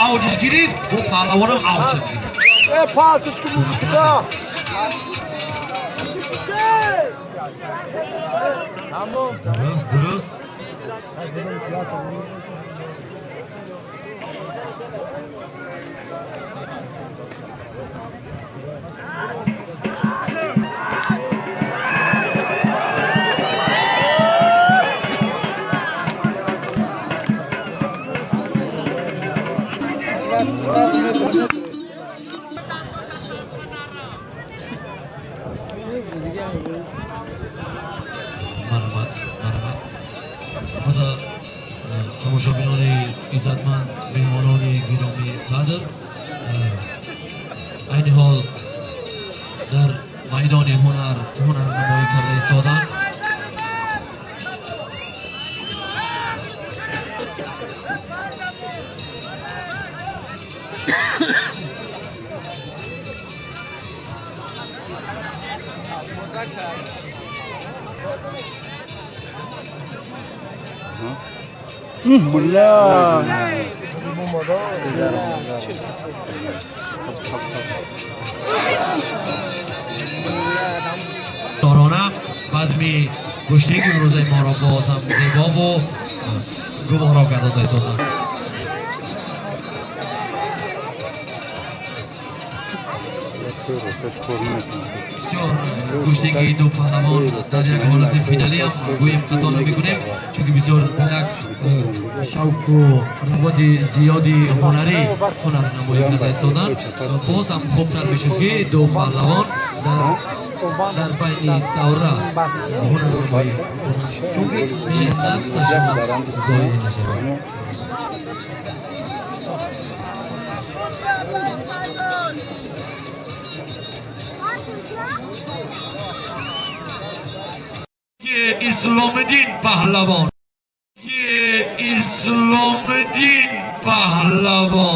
اوجش گرفت و پهلوانم اوج گرفت پالتوش که موسیقا درست تماشاگران عزتمند مهمانان گرامی قدر عین حال در میدان هنرنمایی کرده ایستادند. ملا دارانه بزمی گشتگی روز ما را باز هم زیبا و گوارا گردانده ایستادند. بسیار گشتگی دو پهلوان در یک حالت فینالی هم گویم قطار میکنیم چون بسیار یک شوق و رغبت زیادی هنری هنرنمایی کرده ایستادند. باز هم خوبتر میشد که دو پهلوان در بین دوره هنرنمایی چون مهنت نشود ضایع نشود. اسلام الدین پهلوان، اسلام الدین پهلوان.